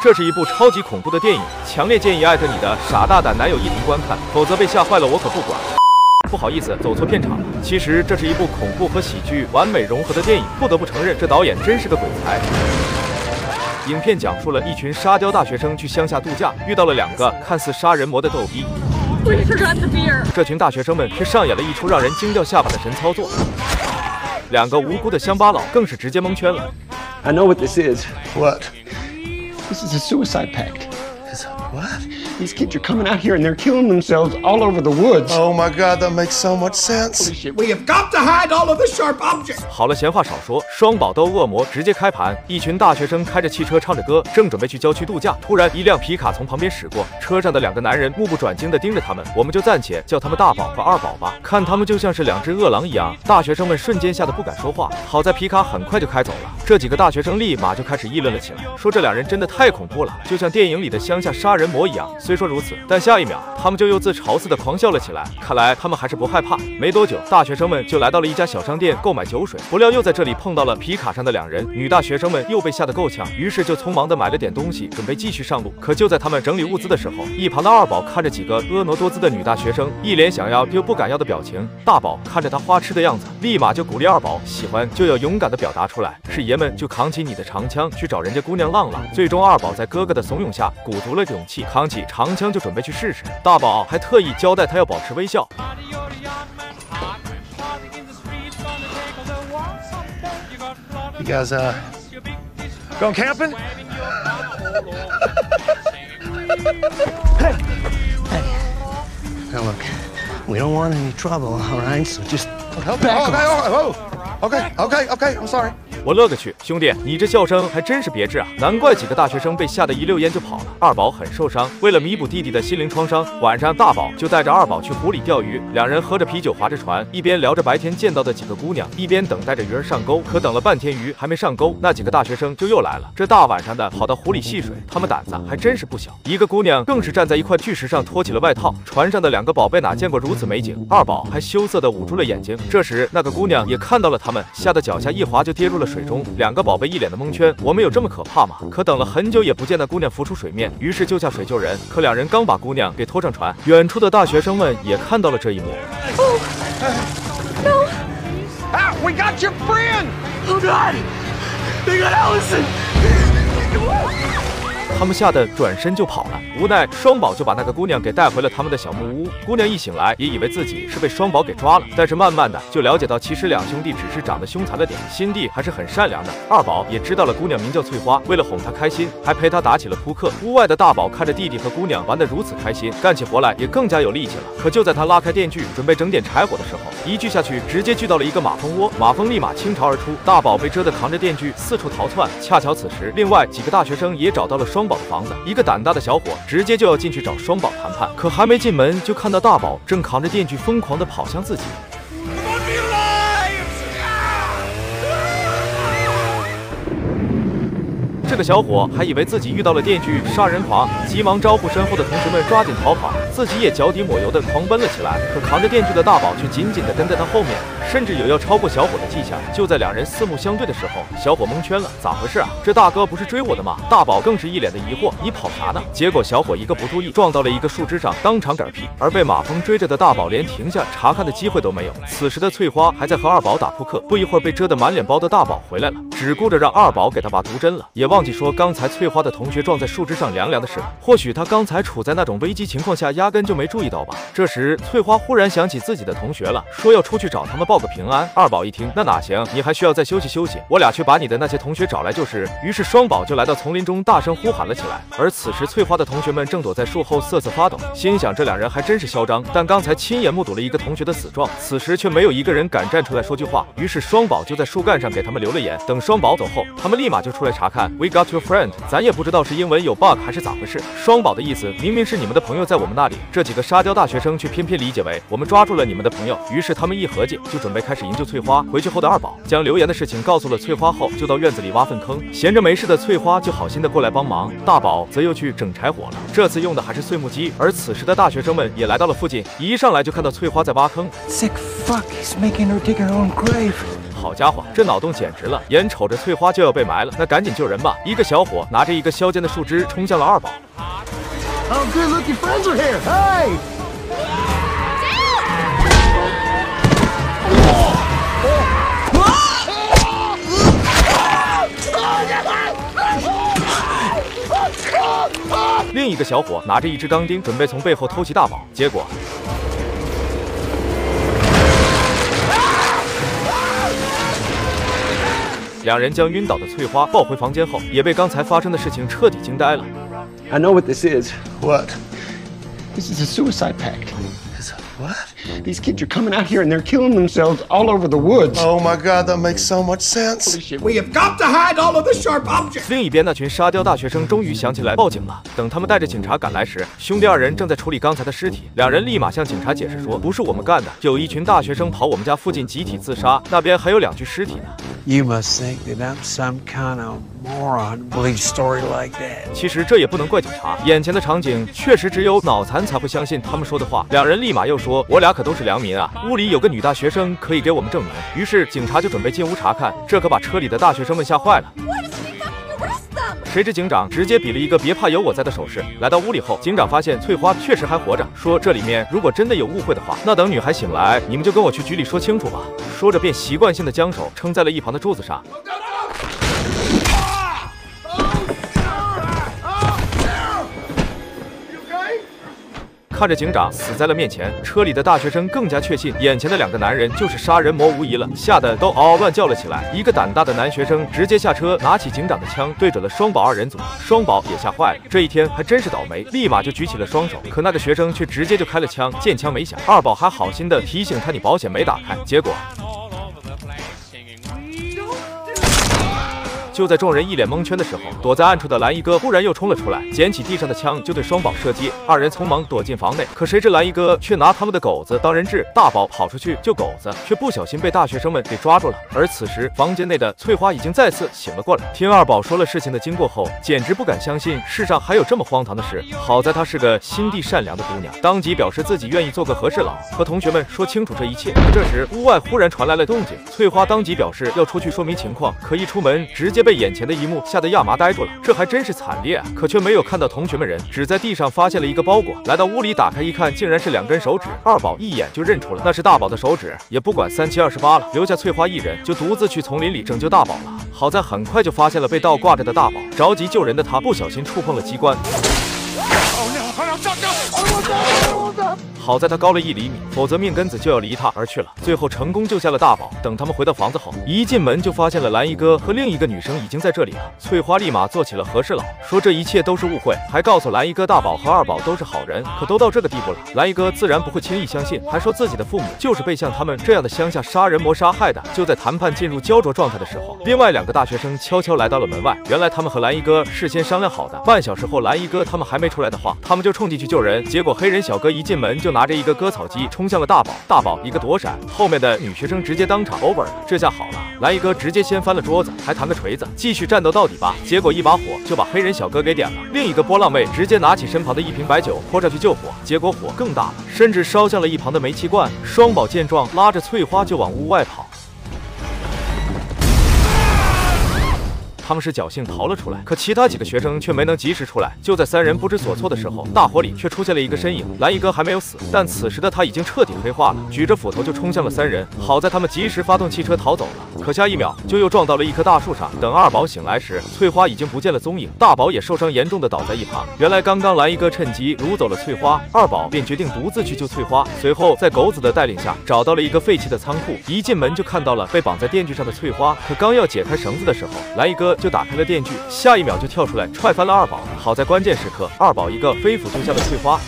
这是一部超级恐怖的电影，强烈建议艾特你的傻大胆男友一同观看，否则被吓坏了我可不管。不好意思，走错片场了。其实这是一部恐怖和喜剧完美融合的电影，不得不承认，这导演真是个鬼才。影片讲述了一群沙雕大学生去乡下度假，遇到了2个看似杀人魔的逗逼。这群大学生们却上演了一出让人惊掉下巴的神操作，2个无辜的乡巴佬更是直接蒙圈了。I know what this is. What? This is a suicide pact. What? These kids are coming out here and they're killing themselves all over the woods. Oh my God, that makes so much sense. Holy shit, we have got to hide all of the sharp objects. 好了，闲话少说，双宝斗恶魔直接开盘。一群大学生开着汽车，唱着歌，正准备去郊区度假，突然一辆皮卡从旁边驶过，车上的2个男人目不转睛地盯着他们。我们就暂且叫他们大宝和二宝吧，看他们就像是2只饿狼一样。大学生们瞬间吓得不敢说话。好在皮卡很快就开走了，这几个大学生立马就开始议论了起来，说这2人真的太恐怖了，就像电影里的乡下杀人魔一样。虽说如此，但下一秒他们就又自嘲似的狂笑了起来。看来他们还是不害怕。没多久，大学生们就来到了一家小商店购买酒水，不料又在这里碰到了皮卡上的2人。女大学生们又被吓得够呛，于是就匆忙的买了点东西，准备继续上路。可就在他们整理物资的时候，一旁的二宝看着几个婀娜多姿的女大学生，一脸想要又不敢要的表情。大宝看着他花痴的样子，立马就鼓励二宝，喜欢就要勇敢的表达出来，是爷们就扛起你的长枪去找人家姑娘浪浪。最终二宝在哥哥的怂恿下鼓足了勇气，扛起长枪就准备去试试。大宝还特意交代他要保持微笑。You guys, going camping? Hey. Now look, we don't want any trouble, all right? So just back off. Okay, I'm sorry. 我勒个去，兄弟，你这笑声还真是别致啊！难怪几个大学生被吓得一溜烟就跑了。二宝很受伤，为了弥补弟弟的心灵创伤，晚上大宝就带着二宝去湖里钓鱼。2人喝着啤酒，划着船，一边聊着白天见到的几个姑娘，一边等待着鱼儿上钩。可等了半天鱼还没上钩，那几个大学生就又来了。这大晚上的跑到湖里戏水，他们胆子还真是不小。一个姑娘更是站在一块巨石上脱起了外套。船上的2个宝贝哪见过如此美景？二宝还羞涩地捂住了眼睛。这时那个姑娘也看到了他们，吓得脚下一滑就跌入了水中。2个宝贝一脸的蒙圈，我们有这么可怕吗？可等了很久也不见那姑娘浮出水面，于是就下水救人。可2人刚把姑娘给拖上船，远处的大学生们也看到了这一幕。No. Ah, we got your friend. Oh God, they got Allison. 他们吓得转身就跑了，无奈双宝就把那个姑娘给带回了他们的小木屋。姑娘一醒来也以为自己是被双宝给抓了，但是慢慢的就了解到，其实2兄弟只是长得凶残了点，心地还是很善良的。二宝也知道了姑娘名叫翠花，为了哄她开心，还陪她打起了扑克。屋外的大宝看着弟弟和姑娘玩得如此开心，干起活来也更加有力气了。可就在他拉开电锯准备整点柴火的时候，一锯下去直接锯到了一个马蜂窝，马蜂立马倾巢而出，大宝被蛰得扛着电锯四处逃窜。恰巧此时另外几个大学生也找到了双宝的房子，一个胆大的小伙直接就要进去找双宝谈判，可还没进门就看到大宝正扛着电锯疯狂地跑向自己。这个小伙还以为自己遇到了电锯杀人狂，急忙招呼身后的同学们抓紧逃跑，自己也脚底抹油的狂奔了起来。可扛着电锯的大宝却紧紧地跟在他后面，甚至有要超过小伙的迹象。就在2人四目相对的时候，小伙蒙圈了，咋回事啊？这大哥不是追我的吗？大宝更是一脸的疑惑，你跑啥呢？结果小伙一个不注意撞到了一个树枝上，当场嗝屁。而被马蜂追着的大宝连停下查看的机会都没有。此时的翠花还在和二宝打扑克，不一会儿被蛰得满脸包的大宝回来了，只顾着让二宝给他把毒针了，也忘记说刚才翠花的同学撞在树枝上凉凉的事。或许他刚才处在那种危机情况下，压根就没注意到吧。这时翠花忽然想起自己的同学了，说要出去找他们报个平安。二宝一听，那哪行，你还需要再休息休息，我俩去把你的那些同学找来就是。于是双宝就来到丛林中大声呼喊了起来。而此时翠花的同学们正躲在树后瑟瑟发抖，心想这2人还真是嚣张，但刚才亲眼目睹了一个同学的死状，此时却没有一个人敢站出来说句话。于是双宝就在树干上给他们留了言，等双宝走后，他们立马就出来查看。 We got your friend， 咱也不知道是英文有 bug 还是咋回事。双宝的意思明明是你们的朋友在我们那里，这几个沙雕大学生却偏偏理解为我们抓住了你们的朋友。于是他们一合计，就准备开始营救翠花。回去后的二宝将留言的事情告诉了翠花后，就到院子里挖粪坑。闲着没事的翠花就好心的过来帮忙，大宝则又去整柴火了。这次用的还是碎木机。而此时的大学生们也来到了附近，一上来就看到翠花在挖坑。Sick fuck, he's making her dig her own grave. 好家伙，这脑洞简直了！眼瞅着翠花就要被埋了，那赶紧救人吧！一个小伙拿着一个削尖的树枝冲向了二宝。Oh, good, look, your friends are here. Hey! 另一个小伙拿着一支钢钉，准备从背后偷袭大宝，结果两人将晕倒的翠花抱回房间后，也被刚才发生的事情彻底惊呆了。I know what this is. What? This is a suicide pact. What? These kids are coming out here and they're killing themselves all over the woods. Oh my God, that makes so much sense. We have got to hide all of the sharp objects. 另一边，那群沙雕大学生终于想起来报警了。等他们带着警察赶来时，兄弟二人正在处理刚才的尸体。两人立马向警察解释说，不是我们干的，有一群大学生跑我们家附近集体自杀，那边还有2具尸体呢。You must think that I'm some kind of moron to believe a story like that. 其实这也不能怪警察，眼前的场景确实只有脑残才会相信他们说的话。两人立马又说，我俩可都是良民啊，屋里有个女大学生可以给我们证明。于是警察就准备进屋查看，这可把车里的大学生们吓坏了。谁知警长直接比了一个别怕有我在的手势。来到屋里后，警长发现翠花确实还活着，说这里面如果真的有误会的话，那等女孩醒来，你们就跟我去局里说清楚吧。说着便习惯性的将手撑在了一旁的柱子上。看着警长死在了面前，车里的大学生更加确信眼前的2个男人就是杀人魔无疑了，吓得都嗷嗷乱叫了起来。一个胆大的男学生直接下车，拿起警长的枪对准了双宝2人组，双宝也吓坏了。这一天还真是倒霉，立马就举起了双手，可那个学生却直接就开了枪，见枪没响。二宝还好心的提醒他，你保险没打开，结果就在众人一脸蒙圈的时候，躲在暗处的蓝衣哥忽然又冲了出来，捡起地上的枪就对双宝射击。2人匆忙躲进房内，可谁知蓝衣哥却拿他们的狗子当人质。大宝跑出去救狗子，却不小心被大学生们给抓住了。而此时房间内的翠花已经再次醒了过来，听二宝说了事情的经过后，简直不敢相信世上还有这么荒唐的事。好在她是个心地善良的姑娘，当即表示自己愿意做个和事佬，和同学们说清楚这一切。可这时屋外忽然传来了动静，翠花当即表示要出去说明情况，可一出门直接被眼前的一幕吓得亚麻呆住了，这还真是惨烈啊！可却没有看到同学们人，只在地上发现了一个包裹。来到屋里打开一看，竟然是2根手指。二宝一眼就认出了那是大宝的手指，也不管3七28了，留下翠花一人，就独自去丛林里拯救大宝了。好在很快就发现了被倒挂着的大宝，着急救人的他不小心触碰了机关。好在他高了1厘米，否则命根子就要离他而去了。最后成功救下了大宝。等他们回到房子后，一进门就发现了蓝衣哥和另一个女生已经在这里了。翠花立马做起了和事佬，说这一切都是误会，还告诉蓝衣哥大宝和二宝都是好人。可都到这个地步了，蓝衣哥自然不会轻易相信，还说自己的父母就是被像他们这样的乡下杀人魔杀害的。就在谈判进入焦灼状态的时候，另外2个大学生悄悄来到了门外。原来他们和蓝衣哥事先商量好的，半小时后蓝衣哥他们还没出来的话，他们就冲进去救人。结果黑人小哥一进门就拿着一个割草机冲向了大宝，大宝一个躲闪，后面的女学生直接当场 over 了。这下好了，蓝衣哥直接掀翻了桌子，还弹个锤子，继续战斗到底吧。结果一把火就把黑人小哥给点了。另一个波浪妹直接拿起身旁的一瓶白酒泼上去救火，结果火更大了，甚至烧向了一旁的煤气罐。双宝见状，拉着翠花就往屋外跑。他们是侥幸逃了出来，可其他几个学生却没能及时出来。就在3人不知所措的时候，大火里却出现了一个身影。蓝衣哥还没有死，但此时的他已经彻底黑化了，举着斧头就冲向了3人。好在他们及时发动汽车逃走了，可下一秒就又撞到了一棵大树上。等二宝醒来时，翠花已经不见了踪影，大宝也受伤严重的倒在一旁。原来刚刚蓝衣哥趁机掳走了翠花，二宝便决定独自去救翠花。随后在狗子的带领下，找到了一个废弃的仓库，一进门就看到了被绑在电锯上的翠花。可刚要解开绳子的时候，蓝衣哥就打开了电锯，下一秒就跳出来踹翻了二宝。好在关键时刻，二宝一个飞斧救下了翠花，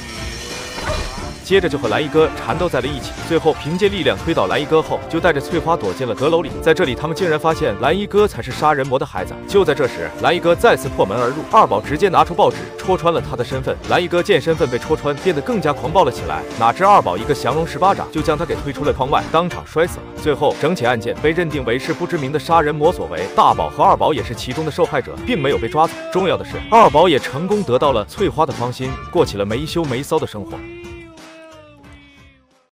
接着就和蓝衣哥缠斗在了一起，最后凭借力量推倒蓝衣哥后，就带着翠花躲进了阁楼里。在这里，他们竟然发现蓝衣哥才是杀人魔的孩子。就在这时，蓝衣哥再次破门而入，二宝直接拿出报纸戳穿了他的身份。蓝衣哥见身份被戳穿，变得更加狂暴了起来。哪知二宝一个降龙18掌就将他给推出了窗外，当场摔死了。最后，整起案件被认定为是不知名的杀人魔所为，大宝和二宝也是其中的受害者，并没有被抓走。重要的是，二宝也成功得到了翠花的芳心，过起了没羞没臊的生活。